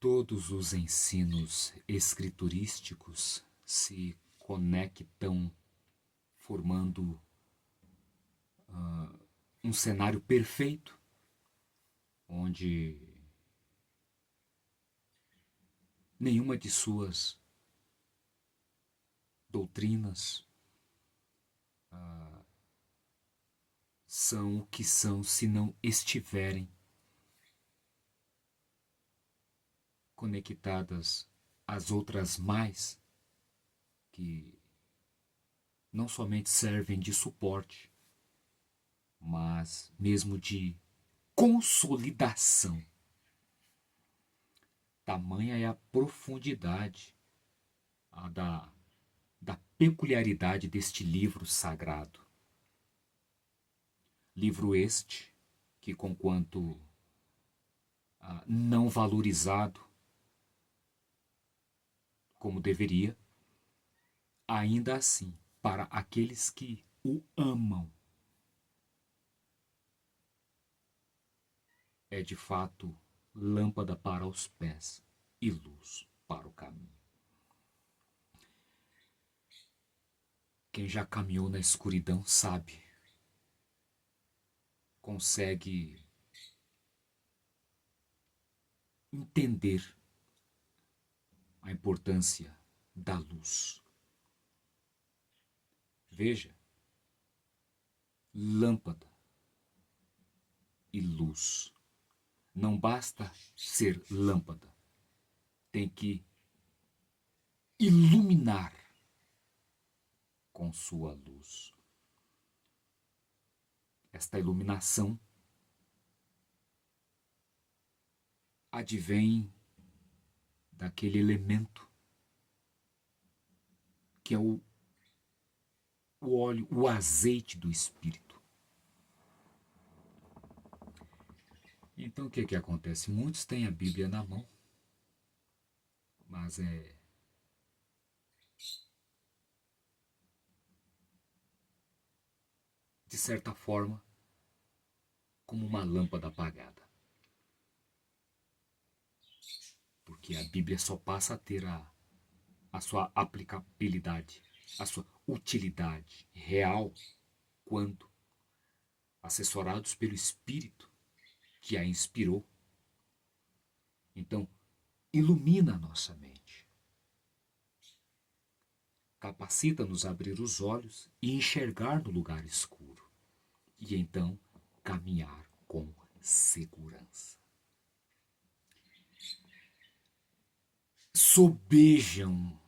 Todos os ensinos escriturísticos se conectam formando um cenário perfeito, onde nenhuma de suas doutrinas são o que são se não estiverem conectadas às outras mais, que não somente servem de suporte, mas mesmo de consolidação. Tamanha é a profundidade da peculiaridade deste livro sagrado. Livro este que, conquanto não valorizado como deveria, ainda assim, para aqueles que o amam, é de fato lâmpada para os pés e luz para o caminho. Quem já caminhou na escuridão sabe, consegue entender a importância da luz. Veja, lâmpada e luz. Não basta ser lâmpada, tem que iluminar com sua luz. Esta iluminação advém daquele elemento que é o óleo, o azeite do Espírito. Então o que acontece? Muitos têm a Bíblia na mão, mas de certa forma, como uma lâmpada apagada. Porque a Bíblia só passa a ter a sua aplicabilidade, a sua utilidade real, quando assessorados pelo Espírito que a inspirou. Então, ilumina a nossa mente. Capacita-nos a abrir os olhos e enxergar no lugar escuro. E então, caminhar com segurança. Sobejam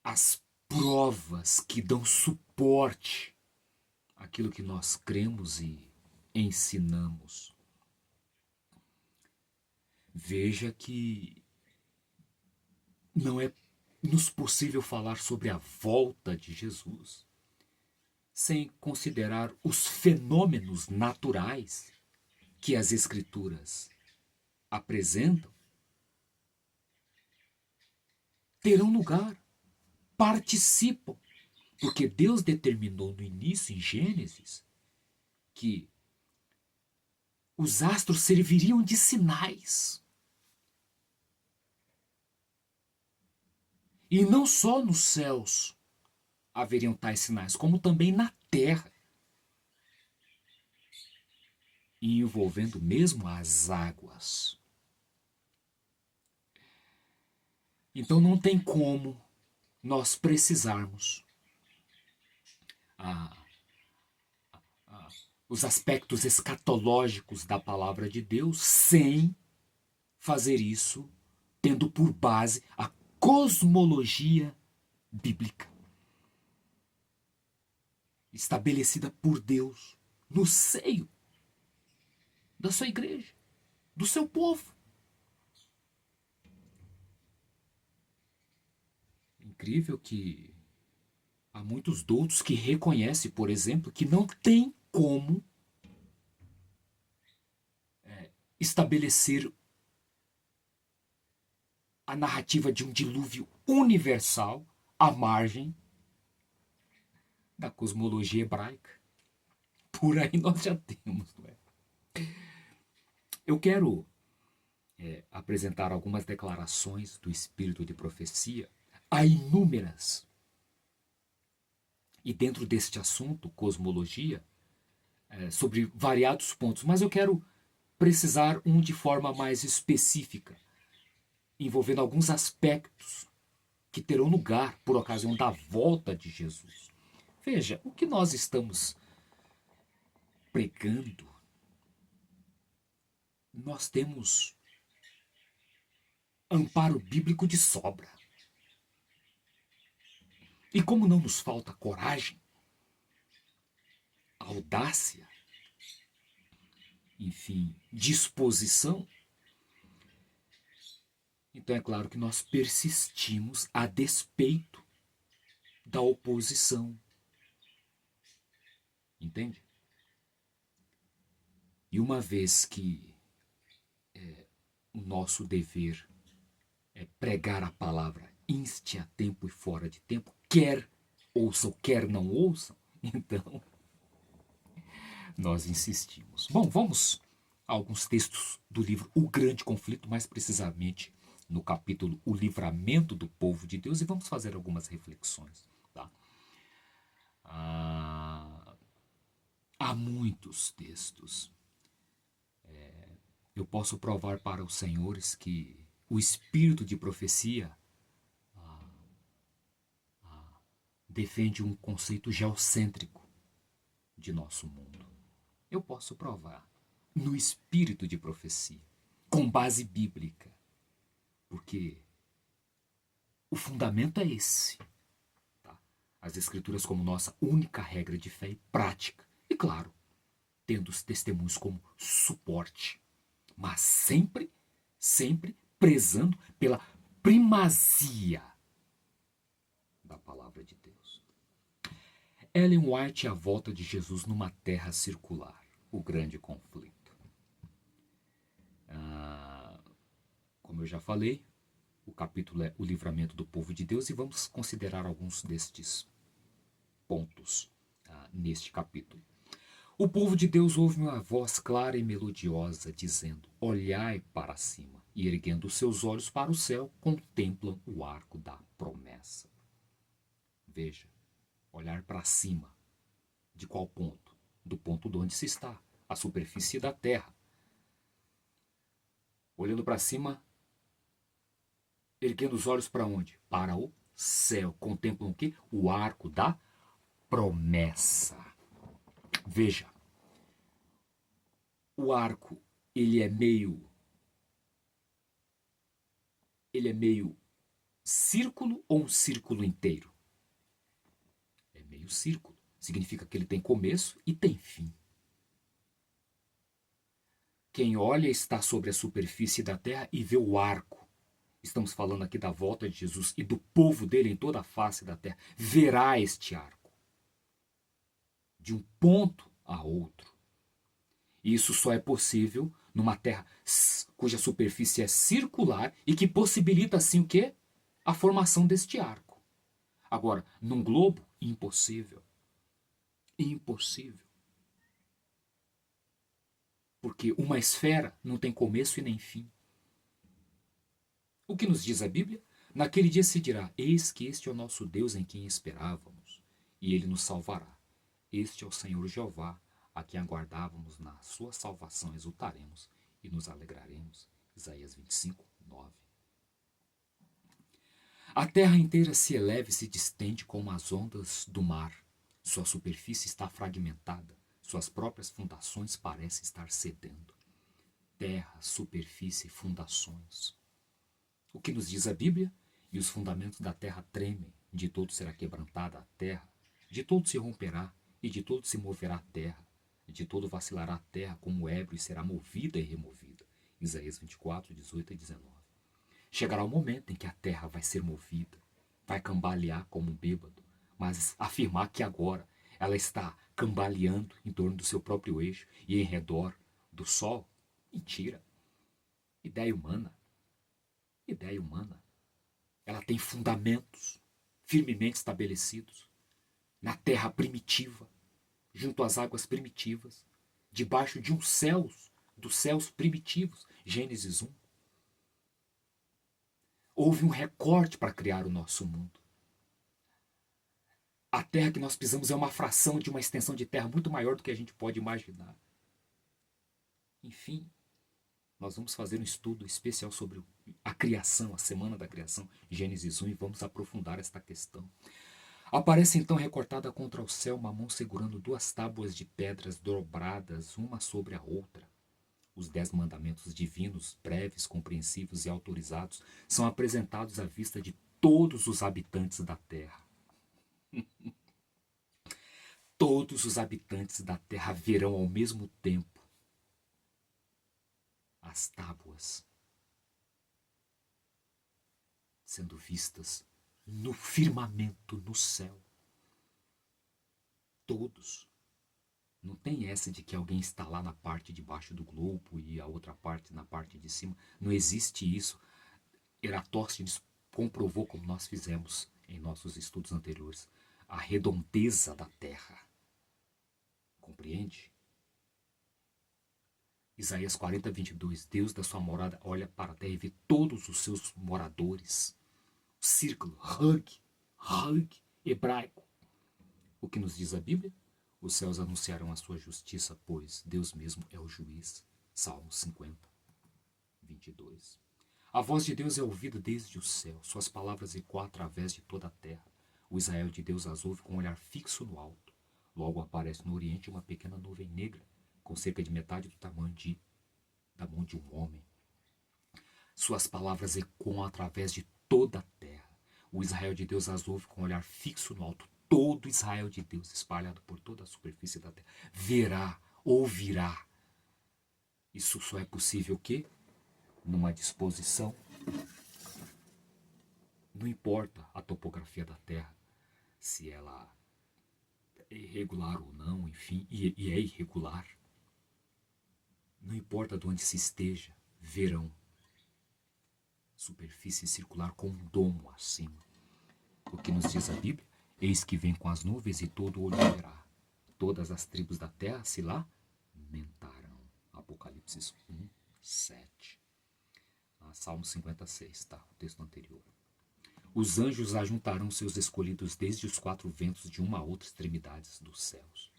as provas que dão suporte àquilo que nós cremos e ensinamos. Veja que não é nos possível falar sobre a volta de Jesus sem considerar os fenômenos naturais que as Escrituras apresentam. Terão lugar, participam, porque Deus determinou no início, em Gênesis, que os astros serviriam de sinais. E não só nos céus haveriam tais sinais, como também na terra, e envolvendo mesmo as águas. Então não tem como nós precisarmos os aspectos escatológicos da palavra de Deus sem fazer isso tendo por base a cosmologia bíblica estabelecida por Deus no seio da sua igreja, do seu povo. Incrível que há muitos doutos que reconhecem, por exemplo, que não tem como estabelecer a narrativa de um dilúvio universal à margem da cosmologia hebraica. Por aí nós já temos, não é? Eu quero apresentar algumas declarações do espírito de profecia. Há inúmeras. E dentro deste assunto, cosmologia, sobre variados pontos, mas eu quero precisar um de forma mais específica, envolvendo alguns aspectos que terão lugar por ocasião da volta de Jesus. Veja, o que nós estamos pregando, nós temos amparo bíblico de sobra. E como não nos falta coragem, audácia, enfim, disposição, então é claro que nós persistimos a despeito da oposição. Entende? E uma vez que o nosso dever é pregar a palavra inste a tempo e fora de tempo, quer ouçam, quer não ouçam, então nós insistimos. Bom, vamos a alguns textos do livro O Grande Conflito, mais precisamente no capítulo O Livramento do Povo de Deus, e vamos fazer algumas reflexões. Tá? Há muitos textos. Eu posso provar para os senhores que o espírito de profecia defende um conceito geocêntrico de nosso mundo. Eu posso provar no espírito de profecia, com base bíblica, porque o fundamento é esse. Tá? As escrituras como nossa única regra de fé e prática. E claro, tendo os testemunhos como suporte, mas sempre, sempre prezando pela primazia da palavra de Deus. Ellen White e a volta de Jesus numa terra circular, o grande conflito. Como eu já falei, o capítulo é o livramento do povo de Deus e vamos considerar alguns destes pontos neste capítulo. O povo de Deus ouve uma voz clara e melodiosa dizendo: olhai para cima, e erguendo os seus olhos para o céu, contemplam o arco da promessa. Veja, olhar para cima. De qual ponto? Do ponto de onde se está, a superfície da terra. Olhando para cima, erguendo os olhos para onde? Para o céu. Contemplam o quê? O arco da promessa. Veja, o arco, ele é meio círculo ou um círculo inteiro? É meio círculo. Significa que ele tem começo e tem fim. Quem olha está sobre a superfície da terra e vê o arco. Estamos falando aqui da volta de Jesus e do povo dele em toda a face da terra. Verá este arco. De um ponto a outro. E isso só é possível numa terra cuja superfície é circular e que possibilita assim o quê? A formação deste arco. Agora, num globo, impossível. Impossível. Porque uma esfera não tem começo e nem fim. O que nos diz a Bíblia? Naquele dia se dirá: eis que este é o nosso Deus em quem esperávamos, e ele nos salvará. Este é o Senhor Jeová, a quem aguardávamos. Na sua salvação exultaremos e nos alegraremos. Isaías 25, 9. A terra inteira se eleva e se distende como as ondas do mar. Sua superfície está fragmentada, suas próprias fundações parecem estar cedendo. Terra, superfície, fundações. O que nos diz a Bíblia? E os fundamentos da terra tremem, de todo será quebrantada a terra, de todo se romperá, e de todo se moverá a terra, de todo vacilará a terra como ébrio e será movida e removida. Isaías 24, 18 e 19. Chegará o momento em que a terra vai ser movida, vai cambalear como um bêbado, mas afirmar que agora ela está cambaleando em torno do seu próprio eixo e em redor do sol, mentira. Ideia humana. Ideia humana. Ela tem fundamentos firmemente estabelecidos na terra primitiva, junto às águas primitivas, debaixo de dos céus primitivos. Gênesis 1. Houve um recorte para criar o nosso mundo. A terra que nós pisamos é uma fração de uma extensão de terra muito maior do que a gente pode imaginar. Enfim, nós vamos fazer um estudo especial sobre a criação, a semana da criação, Gênesis 1, e vamos aprofundar esta questão. Aparece então recortada contra o céu uma mão segurando duas tábuas de pedras dobradas uma sobre a outra. Os 10 mandamentos divinos, breves, compreensivos e autorizados, são apresentados à vista de todos os habitantes da terra. Todos os habitantes da terra verão ao mesmo tempo as tábuas sendo vistas no firmamento, no céu. Todos. Não tem essa de que alguém está lá na parte de baixo do globo e a outra parte na parte de cima. Não existe isso. Eratóstenes comprovou, como nós fizemos em nossos estudos anteriores, a redondeza da terra. Compreende? Isaías 40, 22. Deus da sua morada olha para a terra e vê todos os seus moradores. Círculo, hug, hebraico. O que nos diz a Bíblia? Os céus anunciarão a sua justiça, pois Deus mesmo é o juiz. Salmo 50, 22. A voz de Deus é ouvida desde o céu, suas palavras ecoam através de toda a terra. O Israel de Deus as ouve com um olhar fixo no alto. Logo aparece no oriente uma pequena nuvem negra, com cerca de metade do tamanho da mão de um homem. Suas palavras ecoam através de toda a terra. O Israel de Deus as ouve com um olhar fixo no alto. Todo Israel de Deus, espalhado por toda a superfície da terra, verá, ouvirá. Isso só é possível o quê? Numa disposição. Não importa a topografia da terra, se ela é irregular ou não, enfim, e é irregular. Não importa de onde se esteja, verão. Superfície circular com um domo acima. O que nos diz a Bíblia? Eis que vem com as nuvens e todo olho verá. Todas as tribos da terra se lamentarão. Apocalipse 1, 7. Salmo 56, tá? O texto anterior. Os anjos ajuntarão seus escolhidos desde os 4 ventos de uma a outra extremidade dos céus.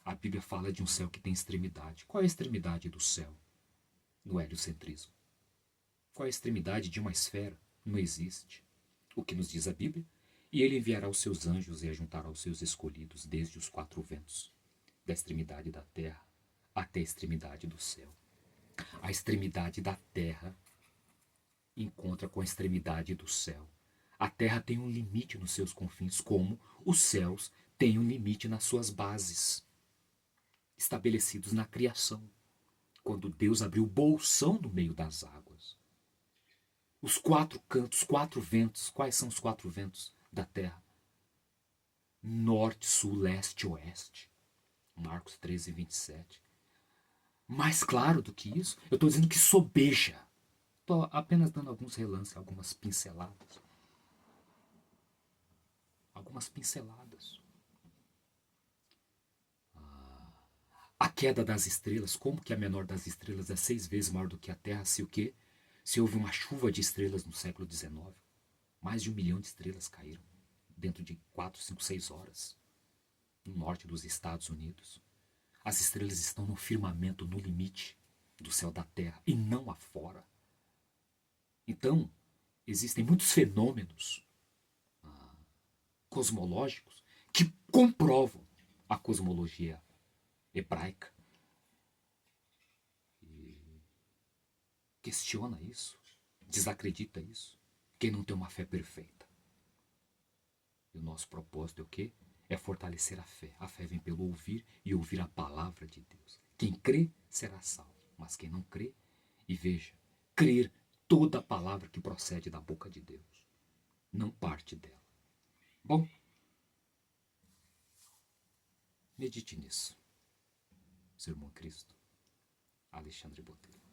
A Bíblia fala de um céu que tem extremidade. Qual é a extremidade do céu? No heliocentrismo. Qual é a extremidade de uma esfera? Não existe. O que nos diz a Bíblia? E ele enviará os seus anjos e ajuntará os seus escolhidos desde os 4 ventos, da extremidade da terra até a extremidade do céu. A extremidade da terra encontra com a extremidade do céu. A terra tem um limite nos seus confins, como os céus têm um limite nas suas bases, estabelecidos na criação, quando Deus abriu o bolsão no meio das águas. Os 4 cantos, 4 ventos. Quais são os 4 ventos da terra? Norte, sul, leste, oeste. Marcos 13, 27. Mais claro do que isso, eu estou dizendo que sobeja. Estou apenas dando alguns relances, algumas pinceladas. Algumas pinceladas. A queda das estrelas, como que a menor das estrelas é 6 vezes maior do que a Terra, se o quê? Se houve uma chuva de estrelas no século XIX, mais de 1 milhão de estrelas caíram dentro de 4, 5, 6 horas no norte dos Estados Unidos. As estrelas estão no firmamento, no limite do céu da Terra e não afora. Então, existem muitos fenômenos cosmológicos que comprovam a cosmologia hebraica. Questiona isso, desacredita isso, quem não tem uma fé perfeita. E o nosso propósito é o quê? É fortalecer a fé. A fé vem pelo ouvir e ouvir a palavra de Deus. Quem crê será salvo, mas quem não crê, e veja, crer toda a palavra que procede da boca de Deus, não parte dela. Bom, medite nisso. Seu irmão Cristo, Alexandre Botelho.